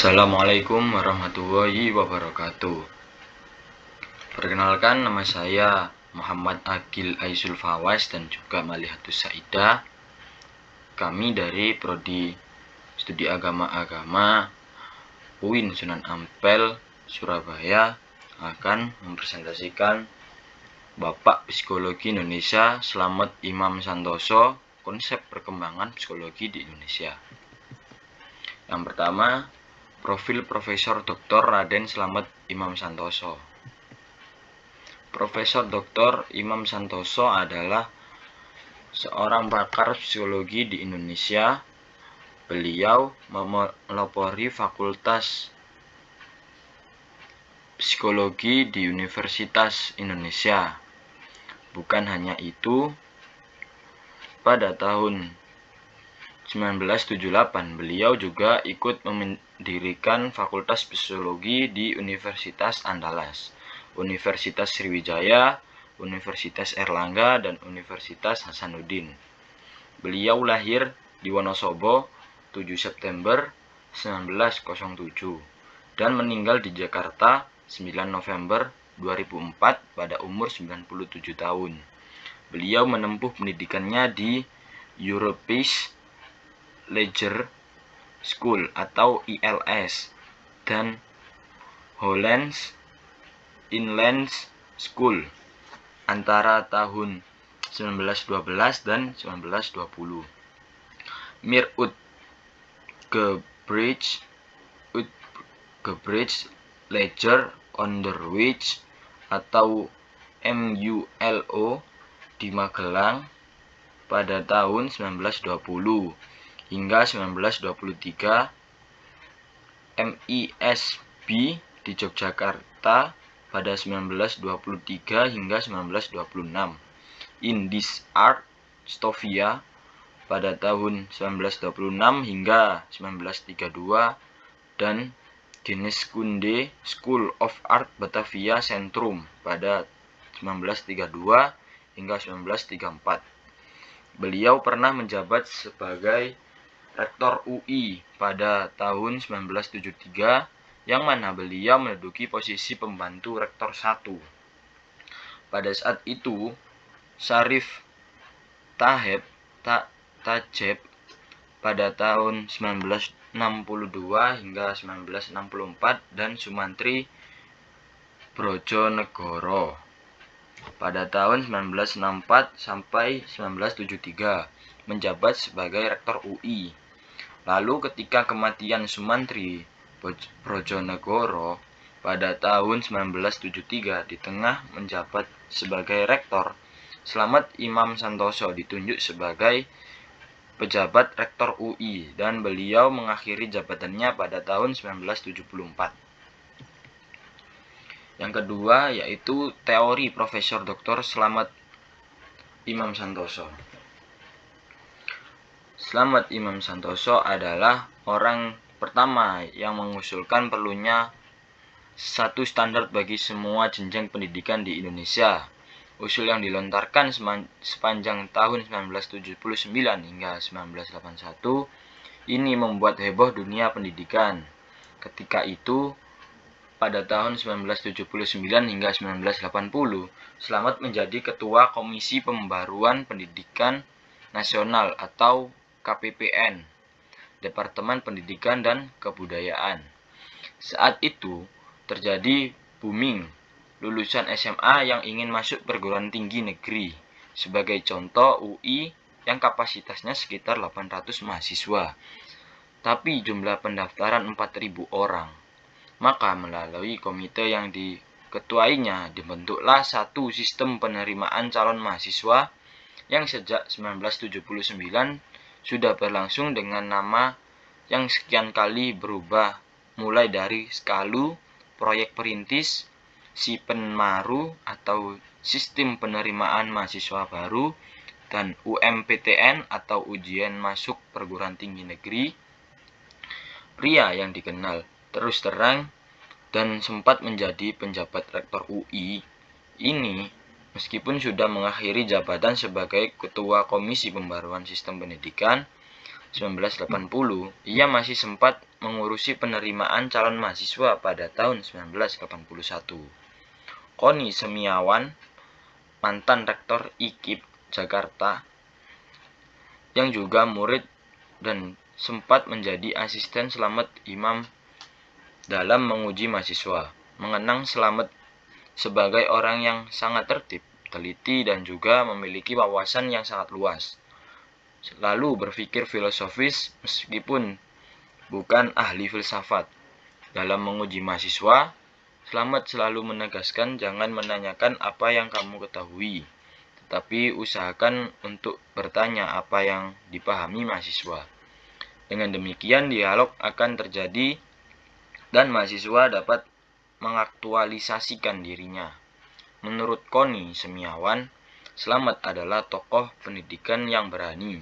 Assalamualaikum warahmatullahi wabarakatuh. Perkenalkan, nama saya Muhammad Agil Aisul Fawaz dan juga Malihatus Saidah. Kami dari Prodi Studi Agama UIN Sunan Ampel, Surabaya akan mempresentasikan Bapak Psikologi Indonesia Slamet Imam Santoso, konsep perkembangan psikologi di Indonesia. Yang pertama, profil Profesor Dr. Raden Slamet Imam Santoso. Profesor Dr. Imam Santoso adalah seorang pakar psikologi di Indonesia. Beliau memelopori Fakultas Psikologi di Universitas Indonesia. Bukan hanya itu, pada tahun 1978 beliau juga ikut mendirikan Fakultas Psikologi di Universitas Andalas, Universitas Sriwijaya, Universitas Erlangga, dan Universitas Hasanuddin. Beliau lahir di Wonosobo 7 September 1907 dan meninggal di Jakarta 9 November 2004 pada umur 97 tahun. Beliau menempuh pendidikannya di Europees Leisure School atau ILS dan Hollands Inland School antara tahun 1912 dan 1920. Mir Utgebrecht Leger Onderwijs atau MULO di Magelang pada tahun 1920 hingga 1923, MISB di Yogyakarta pada 1923 hingga 1926, Indis Art Stovia pada tahun 1926 hingga 1932, dan Geneeskunde School of Art Batavia Centrum pada 1932 hingga 1934. Beliau pernah menjabat sebagai Rektor UI pada tahun 1973, yang mana beliau menduduki posisi pembantu Rektor 1. Pada saat itu, Syarif Tajeb pada tahun 1962 hingga 1964 dan Sumantri Brojonegoro pada tahun 1964 sampai 1973 menjabat sebagai Rektor UI. Lalu ketika kematian Sumantri Brojonegoro pada tahun 1973 di tengah menjabat sebagai Rektor, Slamet Imam Santoso ditunjuk sebagai pejabat Rektor UI dan beliau mengakhiri jabatannya pada tahun 1974. Yang kedua yaitu teori Profesor Dr. Slamet Imam Santoso. Slamet Imam Santoso adalah orang pertama yang mengusulkan perlunya satu standar bagi semua jenjang pendidikan di Indonesia. Usul yang dilontarkan sepanjang tahun 1979 hingga 1981 ini membuat heboh dunia pendidikan. Ketika itu, pada tahun 1979 hingga 1980, Slamet menjadi Ketua Komisi Pembaruan Pendidikan Nasional atau KPPN, Departemen Pendidikan dan Kebudayaan. Saat itu terjadi booming lulusan SMA yang ingin masuk perguruan tinggi negeri. Sebagai contoh, UI yang kapasitasnya sekitar 800 mahasiswa, tapi jumlah pendaftaran 4.000 orang. Maka melalui komite yang diketuainya dibentuklah satu sistem penerimaan calon mahasiswa yang sejak 1979 sudah berlangsung dengan nama yang sekian kali berubah, mulai dari Skalu, Proyek Perintis, Sipenmaru atau Sistem Penerimaan Mahasiswa Baru, dan UMPTN atau Ujian Masuk Perguruan Tinggi Negeri. Pria yang dikenal terus terang dan sempat menjadi penjabat Rektor UI ini, meskipun sudah mengakhiri jabatan sebagai Ketua Komisi Pembaruan Sistem Pendidikan, 1980, ia masih sempat mengurusi penerimaan calon mahasiswa pada tahun 1981. Koni Semiawan, mantan rektor IKIP Jakarta, yang juga murid dan sempat menjadi asisten Slamet Imam dalam menguji mahasiswa, mengenang Slamet sebagai orang yang sangat tertib, teliti, dan juga memiliki wawasan yang sangat luas. Lalu berpikir filosofis meskipun bukan ahli filsafat. Dalam menguji mahasiswa, Slamet selalu menegaskan jangan menanyakan apa yang kamu ketahui, tetapi usahakan untuk bertanya apa yang dipahami mahasiswa. Dengan demikian dialog akan terjadi dan mahasiswa dapat mengaktualisasikan dirinya. Menurut Koni Semiawan, Slamet adalah tokoh pendidikan yang berani.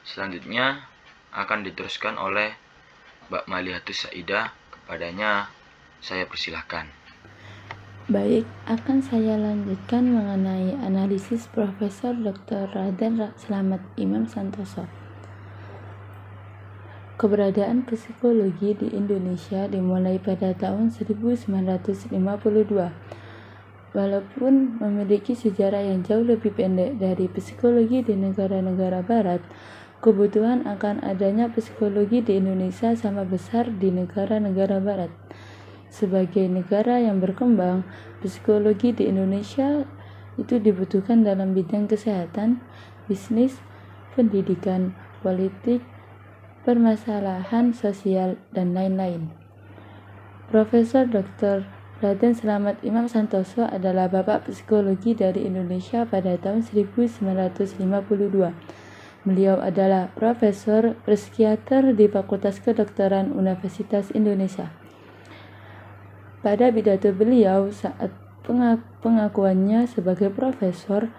Selanjutnya akan diteruskan oleh Mbak Malihatus Saidah. Kepadanya saya persilahkan. Baik, akan saya lanjutkan mengenai analisis Profesor Dr. Raden Slamet Imam Santoso. Keberadaan psikologi di Indonesia dimulai pada tahun 1952. Walaupun memiliki sejarah yang jauh lebih pendek dari psikologi di negara-negara barat, kebutuhan akan adanya psikologi di Indonesia sama besar di negara-negara barat. Sebagai negara yang berkembang, psikologi di Indonesia itu dibutuhkan dalam bidang kesehatan, bisnis, pendidikan, politik, permasalahan sosial, dan lain-lain. Profesor Dr. Raden Slamet Imam Santoso adalah Bapak Psikologi dari Indonesia pada tahun 1952. Beliau adalah Profesor Psikiater di Fakultas Kedokteran Universitas Indonesia. Pada pidato beliau saat pengakuannya sebagai profesor,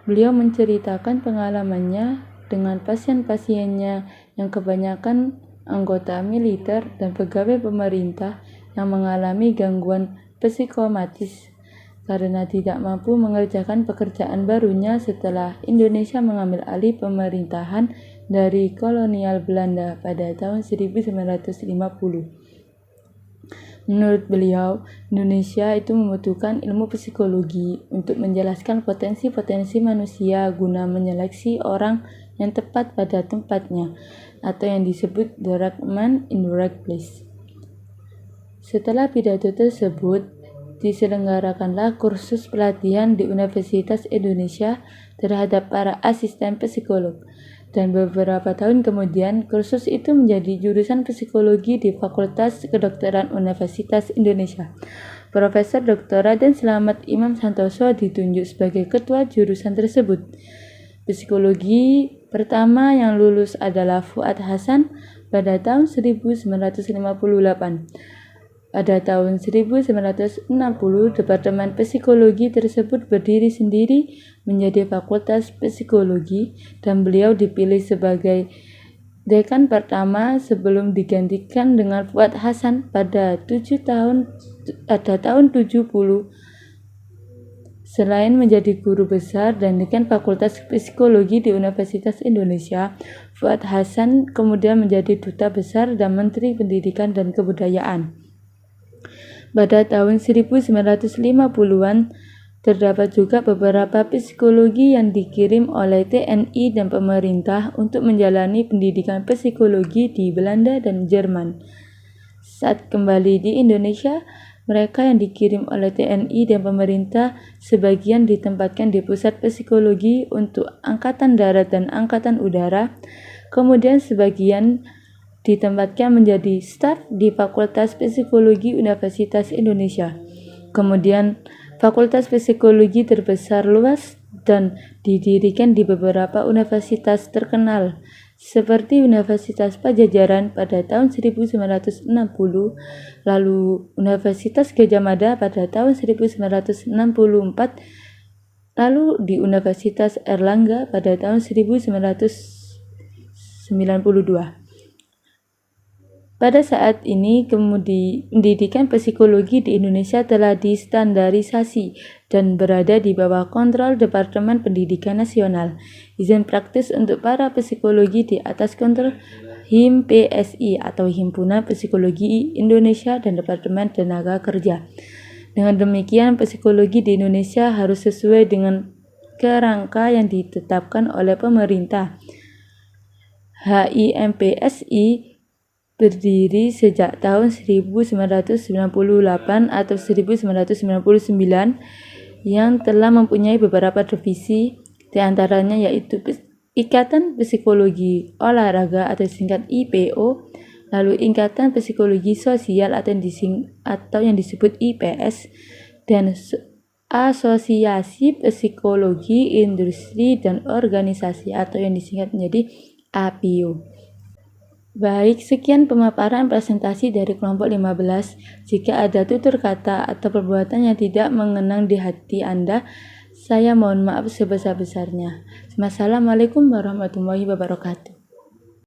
beliau menceritakan pengalamannya dengan pasien-pasiennya yang kebanyakan anggota militer dan pegawai pemerintah yang mengalami gangguan psikomatis karena tidak mampu mengerjakan pekerjaan barunya setelah Indonesia mengambil alih pemerintahan dari kolonial Belanda pada tahun 1950. Menurut beliau, Indonesia itu membutuhkan ilmu psikologi untuk menjelaskan potensi-potensi manusia guna menyeleksi orang yang tepat pada tempatnya, atau yang disebut the right man in the right place. Setelah pidato tersebut, diselenggarakanlah kursus pelatihan di Universitas Indonesia terhadap para asisten psikolog. Dan beberapa tahun kemudian, kursus itu menjadi jurusan psikologi di Fakultas Kedokteran Universitas Indonesia. Profesor Dr. Raden Slamet Imam Santoso ditunjuk sebagai ketua jurusan tersebut. Psikologi pertama yang lulus adalah Fuad Hasan pada tahun 1958. Pada tahun 1960, Departemen Psikologi tersebut berdiri sendiri menjadi Fakultas Psikologi dan beliau dipilih sebagai dekan pertama sebelum digantikan dengan Fuad Hasan pada tahun 70. Selain menjadi guru besar dan dekan Fakultas Psikologi di Universitas Indonesia, Fuad Hasan kemudian menjadi duta besar dan Menteri Pendidikan dan Kebudayaan. Pada tahun 1950-an, terdapat juga beberapa psikologi yang dikirim oleh TNI dan pemerintah untuk menjalani pendidikan psikologi di Belanda dan Jerman. Saat kembali di Indonesia, mereka yang dikirim oleh TNI dan pemerintah sebagian ditempatkan di Pusat Psikologi untuk Angkatan Darat dan Angkatan Udara, kemudian sebagian ditempatkan menjadi staf di Fakultas Psikologi Universitas Indonesia. Kemudian, Fakultas Psikologi terbesar luas dan didirikan di beberapa universitas terkenal, seperti Universitas Pajajaran pada tahun 1960, lalu Universitas Gadjah Mada pada tahun 1964, lalu di Universitas Erlangga pada tahun 1992. Pada saat ini, pendidikan psikologi di Indonesia telah distandarisasi dan berada di bawah kontrol Departemen Pendidikan Nasional. Izin praktis untuk para psikologi di atas kontrol HIMPSI atau Himpunan Psikologi Indonesia dan Departemen Tenaga Kerja. Dengan demikian, psikologi di Indonesia harus sesuai dengan kerangka yang ditetapkan oleh pemerintah. HIMPSI berdiri sejak tahun 1998 atau 1999 yang telah mempunyai beberapa divisi, diantaranya yaitu Ikatan Psikologi Olahraga atau singkat IPO, lalu Ikatan Psikologi Sosial atau yang disebut IPS, dan Asosiasi Psikologi Industri dan Organisasi atau yang disingkat menjadi APIO. Baik, sekian pemaparan presentasi dari kelompok 15. Jika ada tutur kata atau perbuatan yang tidak mengenang di hati Anda, saya mohon maaf sebesar-besarnya. Wassalamualaikum warahmatullahi wabarakatuh.